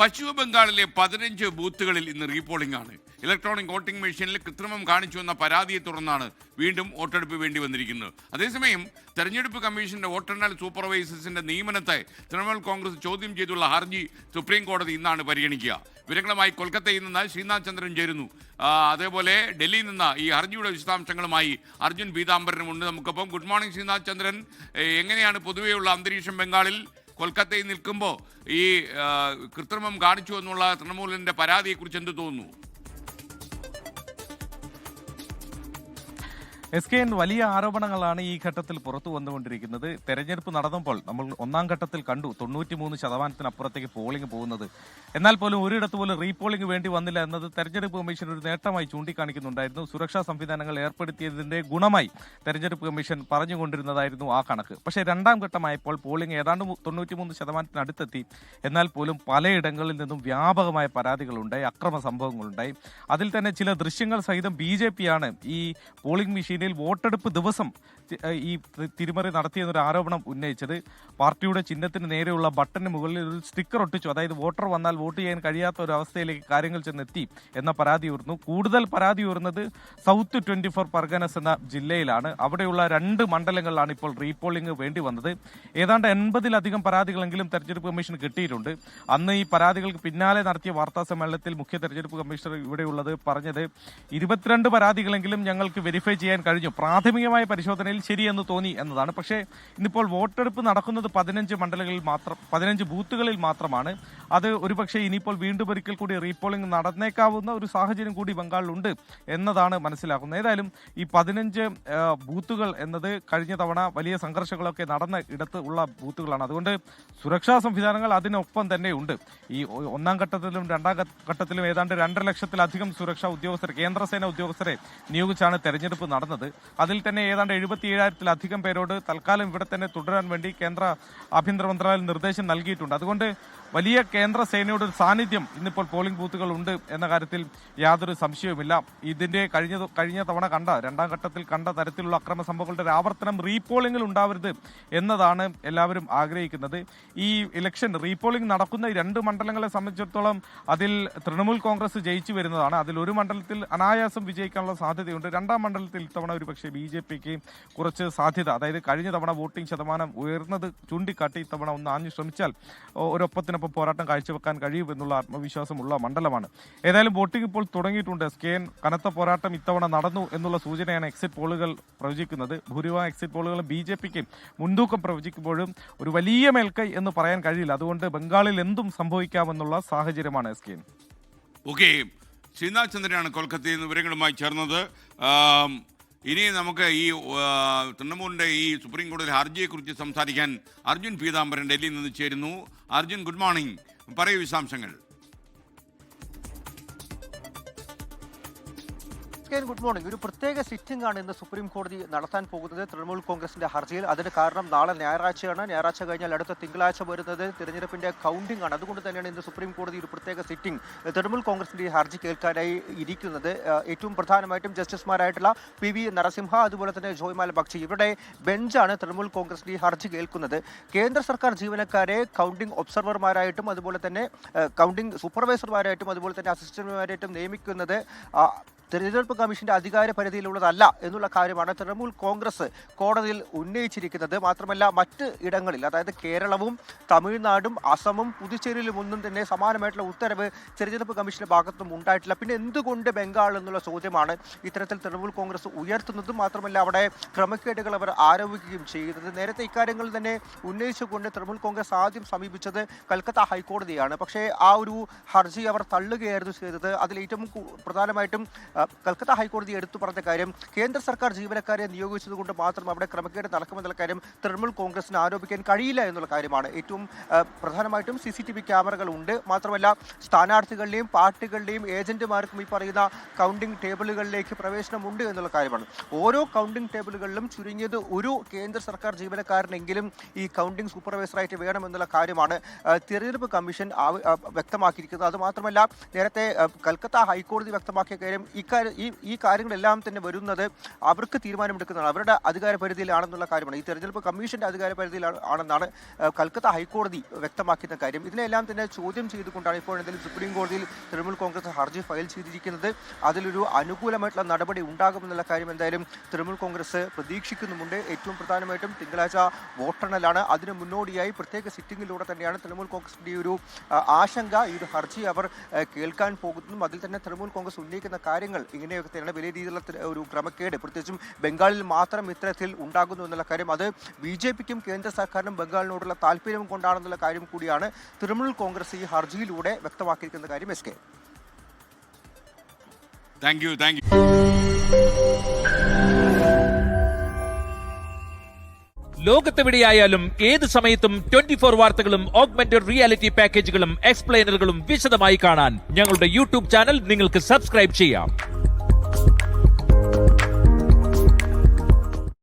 പശ്ചിമ ബംഗാളിലെ 15 ബൂത്തുകളിൽ ഇന്ന് റീപോളിംഗ് ആണ്. ഇലക്ട്രോണിക് വോട്ടിംഗ് മെഷീനിൽ കൃത്രിമം കാണിച്ചുവെന്ന പരാതിയെ തുടർന്നാണ് വീണ്ടും വോട്ടെടുപ്പ് വേണ്ടി വന്നിരിക്കുന്നത്. അതേസമയം തെരഞ്ഞെടുപ്പ് കമ്മീഷന്റെ വോട്ടെണ്ണൽ സൂപ്പർവൈസേഴ്സിന്റെ നിയമനത്തെ തൃണമൂൽ കോൺഗ്രസ് ചോദ്യം ചെയ്തുള്ള ഹർജി സുപ്രീം കോടതി ഇന്നാണ് പരിഗണിക്കുക. വിവരങ്ങളുമായി കൊൽക്കത്തയിൽ നിന്ന് ശ്രീനാഥ് ചന്ദ്രൻ ചേരുന്നു. അതേപോലെ ഡൽഹിയിൽ നിന്ന് ഈ ഹർജിയുടെ വിശദാംശങ്ങളുമായി അർജുൻ പീതാംബരനുമുണ്ട് നമുക്കൊപ്പം. ഗുഡ് മോർണിംഗ് ശ്രീനാഥ് ചന്ദ്രൻ. എങ്ങനെയാണ് പൊതുവെയുള്ള അന്തരീക്ഷം ബംഗാളിൽ? കൊൽക്കത്തയിൽ നിൽക്കുമ്പോൾ ഈ കൃത്രിമം കാണിച്ചു എന്നുള്ള തൃണമൂലിന്റെ പരാതിയെക്കുറിച്ച് എന്ത് തോന്നുന്നു? SKN വലിയ ആരോപണങ്ങളാണ് ഈ ഘട്ടത്തിൽ പുറത്തു വന്നുകൊണ്ടിരിക്കുന്നത്. തെരഞ്ഞെടുപ്പ് നടന്നപ്പോൾ നമ്മൾ ഒന്നാം ഘട്ടത്തിൽ കണ്ടു 93% പോളിംഗ് പോകുന്നത്. എന്നാൽ പോലും ഒരിടത്ത് പോലും റീപോളിംഗ് വേണ്ടി വന്നില്ല എന്നത് തെരഞ്ഞെടുപ്പ് കമ്മീഷൻ ഒരു നേട്ടമായി ചൂണ്ടിക്കാണിക്കുന്നുണ്ടായിരുന്നു. സുരക്ഷാ സംവിധാനങ്ങൾ ഏർപ്പെടുത്തിയതിന്റെ ഗുണമായി തെരഞ്ഞെടുപ്പ് കമ്മീഷൻ പറഞ്ഞുകൊണ്ടിരുന്നതായിരുന്നു ആ കണക്ക്. പക്ഷേ രണ്ടാം ഘട്ടമായപ്പോൾ പോളിംഗ് ഏതാണ്ട് 93% അടുത്തെത്തി. എന്നാൽ പോലും പലയിടങ്ങളിൽ നിന്നും വ്യാപകമായ പരാതികളുണ്ടായി, അക്രമ സംഭവങ്ങളുണ്ടായി. അതിൽ തന്നെ ചില ദൃശ്യങ്ങൾ സഹിതം BJP ആണ് ഈ പോളിംഗ് മെഷീൻ വോട്ടെടുപ്പ് ദിവസം ഈ തിരിമറി നടത്തിയെന്നൊരു ആരോപണം ഉന്നയിച്ചത്. പാർട്ടിയുടെ ചിഹ്നത്തിന് നേരെയുള്ള ബട്ടന് മുകളിൽ ഒരു സ്റ്റിക്കർ ഒട്ടിച്ചു. അതായത് വോട്ടർ വന്നാൽ വോട്ട് ചെയ്യാൻ കഴിയാത്ത ഒരു അവസ്ഥയിലേക്ക് കാര്യങ്ങൾ ചെന്നെത്തി എന്ന പരാതി ഉയർന്നു. കൂടുതൽ പരാതി ഉയർന്നത് സൗത്ത് 24 പർഗനസ് എന്ന ജില്ലയിലാണ്. അവിടെയുള്ള 2 മണ്ഡലങ്ങളിലാണ് ഇപ്പോൾ റീപോളിംഗ് വേണ്ടി വന്നത്. ഏതാണ്ട് 80-ലധികം പരാതികളെങ്കിലും തെരഞ്ഞെടുപ്പ് കമ്മീഷൻ കിട്ടിയിട്ടുണ്ട്. അന്ന് ഈ പരാതികൾക്ക് പിന്നാലെ നടത്തിയ വാർത്താ സമ്മേളനത്തിൽ മുഖ്യ തെരഞ്ഞെടുപ്പ് കമ്മീഷണർ ഇവിടെയുള്ളത് പറഞ്ഞത് 22 പരാതികളെങ്കിലും ഞങ്ങൾക്ക് വെരിഫൈ ചെയ്യാൻ കഴിഞ്ഞു, പ്രാഥമികമായ പരിശോധനയിൽ ശരിയെന്ന് തോന്നി എന്നതാണ്. പക്ഷേ ഇന്നിപ്പോൾ വോട്ടെടുപ്പ് നടക്കുന്നത് 15 ബൂത്തുകളിൽ മാത്രമാണ്. അത് ഒരുപക്ഷെ ഇനിയിപ്പോൾ വീണ്ടും ഒരിക്കൽ കൂടി റീപോളിംഗ് നടന്നേക്കാവുന്ന ഒരു സാഹചര്യം കൂടി ബംഗാളിലുണ്ട് എന്നതാണ് മനസ്സിലാക്കുന്നത്. ഏതായാലും ഈ 15 ബൂത്തുകൾ എന്നത് കഴിഞ്ഞ തവണ വലിയ സംഘർഷങ്ങളൊക്കെ നടന്ന ഇടത്ത് ഉള്ള ബൂത്തുകളാണ്. അതുകൊണ്ട് സുരക്ഷാ സംവിധാനങ്ങൾ അതിനൊപ്പം തന്നെയുണ്ട്. ഈ ഒന്നാം ഘട്ടത്തിലും രണ്ടാം ഘട്ടത്തിലും ഏതാണ്ട് 2.5 ലക്ഷത്തിലധികം സുരക്ഷാ ഉദ്യോഗസ്ഥർ, കേന്ദ്രസേന ഉദ്യോഗസ്ഥരെ നിയോഗിച്ചാണ് തെരഞ്ഞെടുപ്പ് നടന്നത്. അതിൽ തന്നെ ഏതാണ്ട് 77,000-ലധികം പേരോട് തൽക്കാലം ഇവിടെ തന്നെ തുടരാൻ വേണ്ടി കേന്ദ്ര ആഭ്യന്തര മന്ത്രാലയം നിർദ്ദേശം നൽകിയിട്ടുണ്ട്. അതുകൊണ്ട് വലിയ കേന്ദ്ര സേനയുടെ ഒരു സാന്നിധ്യം ഇന്നിപ്പോൾ പോളിംഗ് ബൂത്തുകൾ ഉണ്ട് എന്ന കാര്യത്തിൽ യാതൊരു സംശയവുമില്ല. ഇതിന്റെ കഴിഞ്ഞ തവണ രണ്ടാം ഘട്ടത്തിൽ കണ്ട തരത്തിലുള്ള അക്രമ സംഭവങ്ങളുടെ ഒരു ആവർത്തനം റീപോളിംഗിൽ ഉണ്ടാവരുത് എന്നതാണ് എല്ലാവരും ആഗ്രഹിക്കുന്നത്. ഈ ഇലക്ഷൻ റീപോളിംഗ് നടക്കുന്ന ഈ 2 മണ്ഡലങ്ങളെ സംബന്ധിച്ചിടത്തോളം അതിൽ തൃണമൂൽ കോൺഗ്രസ് ജയിച്ചു വരുന്നതാണ്. അതിൽ ഒരു മണ്ഡലത്തിൽ അനായാസം വിജയിക്കാനുള്ള സാധ്യതയുണ്ട്. രണ്ടാം മണ്ഡലത്തിൽ ഇത്തവണ ഒരുപക്ഷെ BJPക്ക് കുറച്ച് സാധ്യത, അതായത് കഴിഞ്ഞ തവണ വോട്ടിംഗ് ശതമാനം ഉയർന്നത് ചൂണ്ടിക്കാട്ടി ഇത്തവണ ഒന്ന് ആഞ്ഞു ശ്രമിച്ചാൽ ഒരൊപ്പത്തിനൊപ്പം പോരാട്ടം കാഴ്ചവെക്കാൻ കഴിയുമെന്നുള്ള ആത്മവിശ്വാസമുള്ള മണ്ഡലമാണ്. ഏതായാലും വോട്ടിംഗ് ഇപ്പോൾ തുടങ്ങിയിട്ടുണ്ട്. SKN കനത്ത പോരാട്ടം ഇത്തവണ നടന്നു എന്നുള്ള സൂചനയാണ് എക്സിറ്റ് പോളുകൾ പ്രവചിക്കുന്നത്. ഭൂരിഭാഗം എക്സിറ്റ് പോളുകളും BJPക്ക് മുൻതൂക്കം പ്രവചിക്കുമ്പോഴും ഒരു വലിയ മേൽക്കൈ എന്ന് പറയാൻ കഴിയില്ല. അതുകൊണ്ട് ബംഗാളിൽ എന്തും സംഭവിക്കാമെന്നുള്ള സാഹചര്യമാണ് SKN. ഓക്കെ, ശ്രീനാഥ് ചന്ദ്രനാണ് കൊൽക്കത്തയിൽ നിന്ന് വിവരങ്ങളുമായി ചേർന്നത്. ഇനി നമുക്ക് ഈ തൃണമൂലിൻ്റെ ഈ സുപ്രീം കോടതി ഹർജിയെക്കുറിച്ച് സംസാരിക്കാൻ അർജുൻ പീതാംബരൻ ഡൽഹിയിൽ നിന്ന് ചേരുന്നു. Arjun, good morning. പറയൂ വിശദാംശങ്ങൾ. Good morning. ഒരു പ്രത്യേക സിറ്റിംഗ് ആണ് ഇന്ന് സുപ്രീം കോടതി നടത്താൻ പോകുന്നത് തൃണമൂൽ കോൺഗ്രസിന്റെ ഹർജിയിൽ. അതിന് കാരണം നാളെ ഞായറാഴ്ചയാണ്. ഞായറാഴ്ച കഴിഞ്ഞാൽ അടുത്ത തിങ്കളാഴ്ച വരുന്നത് തിരഞ്ഞെടുപ്പിന്റെ കൗണ്ടിംഗ് ആണ്. അതുകൊണ്ട് തന്നെയാണ് ഇന്ന് സുപ്രീം കോടതി ഒരു പ്രത്യേക സിറ്റിംഗ് തൃണമൂൽ കോൺഗ്രസിന്റെ ഈ ഹർജി കേൾക്കാനായി ഇരിക്കുന്നത്. ഏറ്റവും പ്രധാനമായിട്ടും ജസ്റ്റിസുമാരായിട്ടുള്ള PV നരസിംഹ, അതുപോലെ തന്നെ ജോയ്മാല ബക്ഷി, ഇവരുടെ ബെഞ്ചാണ് തൃണമൂൽ കോൺഗ്രസിന്റെ ഈ ഹർജി കേൾക്കുന്നത്. കേന്ദ്ര സർക്കാർ ജീവനക്കാരെ കൗണ്ടിംഗ് ഒബ്സർവർമാരായിട്ടും അതുപോലെ തന്നെ കൗണ്ടിംഗ് സൂപ്പർവൈസർമാരായിട്ടും അതുപോലെ തന്നെ അസിസ്റ്റന്റുമാരായിട്ടും നിയമിക്കുന്നത് തെരഞ്ഞെടുപ്പ് കമ്മീഷന്റെ അധികാര പരിധിയിലുള്ളതല്ല എന്നുള്ള കാര്യമാണ് തൃണമൂൽ കോൺഗ്രസ് കോടതിയിൽ ഉന്നയിച്ചിരിക്കുന്നത്. മാത്രമല്ല മറ്റ് ഇടങ്ങളിൽ, അതായത് കേരളവും തമിഴ്നാടും അസമും പുതുച്ചേരിയിലും ഒന്നും തന്നെ സമാനമായിട്ടുള്ള ഉത്തരവ് തെരഞ്ഞെടുപ്പ് കമ്മീഷന്റെ ഭാഗത്തും ഉണ്ടായിട്ടില്ല. പിന്നെ എന്തുകൊണ്ട് ബംഗാൾ എന്നുള്ള ചോദ്യമാണ് ഇത്തരത്തിൽ തൃണമൂൽ കോൺഗ്രസ് ഉയർത്തുന്നതും മാത്രമല്ല അവിടെ ക്രമക്കേടുകൾ അവർ ആരോപിക്കുകയും ചെയ്യുന്നത്. നേരത്തെ ഇക്കാര്യങ്ങൾ തന്നെ ഉന്നയിച്ചുകൊണ്ട് തൃണമൂൽ കോൺഗ്രസ് ആദ്യം സമീപിച്ചത് കൽക്കത്ത ഹൈക്കോടതിയാണ്. പക്ഷേ ആ ഒരു ഹർജി അവർ തള്ളുകയായിരുന്നു ചെയ്തത്. അതിൽ ഏറ്റവും പ്രധാനമായിട്ടും കൽക്കത്ത ഹൈക്കോടതി എടുത്തു പറഞ്ഞ കാര്യം കേന്ദ്ര സർക്കാർ ജീവനക്കാരെ നിയോഗിച്ചതുകൊണ്ട് മാത്രം അവിടെ ക്രമക്കേട് നടക്കുമെന്നുള്ള കാര്യം തൃണമൂൽ കോൺഗ്രസിന് ആരോപിക്കാൻ കഴിയില്ല എന്നുള്ള കാര്യമാണ്. ഏറ്റവും പ്രധാനമായിട്ടും CCTV ക്യാമറകൾ ഉണ്ട്. മാത്രമല്ല സ്ഥാനാർത്ഥികളുടെയും പാർട്ടികളുടെയും ഏജന്റുമാർക്കും ഈ പറയുന്ന കൗണ്ടിംഗ് ടേബിളുകളിലേക്ക് പ്രവേശനമുണ്ട് എന്നുള്ള കാര്യമാണ്. ഓരോ കൗണ്ടിംഗ് ടേബിളുകളിലും ചുരുങ്ങിയത് ഒരു കേന്ദ്ര സർക്കാർ ജീവനക്കാരനെങ്കിലും ഈ കൗണ്ടിംഗ് സൂപ്പർവൈസറായിട്ട് വേണമെന്നുള്ള കാര്യമാണ് തിരഞ്ഞെടുപ്പ് കമ്മീഷൻ വ്യക്തമാക്കിയിരിക്കുന്നത്. അതുമാത്രമല്ല നേരത്തെ കൽക്കത്ത ഹൈക്കോടതി വ്യക്തമാക്കിയ കാര്യം ഈ ഈ കാര്യങ്ങളെല്ലാം തന്നെ വരുന്നത് അവർക്ക് തീരുമാനമെടുക്കുന്നതാണ്, അവരുടെ അധികാര പരിധിയിലാണെന്നുള്ള കാര്യമാണ്. ഈ തെരഞ്ഞെടുപ്പ് കമ്മീഷന്റെ അധികാര പരിധിയിലാണെന്നാണ് കൽക്കത്ത ഹൈക്കോടതി വ്യക്തമാക്കുന്ന കാര്യം. ഇതിനെല്ലാം തന്നെ ചോദ്യം ചെയ്തുകൊണ്ടാണ് ഇപ്പോൾ എന്തായാലും സുപ്രീം കോടതിയിൽ തൃണമൂൽ കോൺഗ്രസ് ഹർജി ഫയൽ ചെയ്തിരിക്കുന്നത്. അതിലൊരു അനുകൂലമായിട്ടുള്ള നടപടി ഉണ്ടാകുമെന്നുള്ള കാര്യം എന്തായാലും തൃണമൂൽ കോൺഗ്രസ് പ്രതീക്ഷിക്കുന്നുമുണ്ട്. ഏറ്റവും പ്രധാനമായിട്ടും തിങ്കളാഴ്ച വോട്ടെണ്ണലാണ്. അതിന് മുന്നോടിയായി പ്രത്യേക സിറ്റിംഗിലൂടെ തന്നെയാണ് തൃണമൂൽ കോൺഗ്രസിന്റെ ഒരു ആശങ്ക, ഈ ഒരു ഹർജി അവർ കേൾക്കാൻ പോകുന്നതും. അതിൽ തന്നെ തൃണമൂൽ കോൺഗ്രസ് ഉന്നയിക്കുന്ന കാര്യങ്ങൾ ഇങ്ങനെയൊക്കെ തന്നെയാണ്. വലിയ രീതിയിലുള്ള ഒരു ക്രമക്കേട് പ്രത്യേകിച്ചും ബംഗാളിൽ മാത്രം ഇത്തരത്തിൽ ഉണ്ടാകുന്നു എന്നുള്ള കാര്യം, അത് BJPക്കും കേന്ദ്ര സർക്കാരിനും ബംഗാളിനോടുള്ള താല്പര്യം കൊണ്ടാണെന്നുള്ള കാര്യം കൂടിയാണ് തൃണമൂൽ കോൺഗ്രസ് ഈ ഹർജിയിലൂടെ വ്യക്തമാക്കിയിരിക്കുന്ന കാര്യം. SK, thank you. ലോകത്തെവിടെയായാലും ഏത് സമയത്തും 24 വാർത്തകളും ഓഗ്മെന്റഡ് റിയാലിറ്റി പാക്കേജുകളും എക്സ്പ്ലെയിനറുകളും വിശദമായി കാണാൻ ഞങ്ങളുടെ യൂട്യൂബ് ചാനൽ നിങ്ങൾക്ക് സബ്സ്ക്രൈബ് ചെയ്യാം.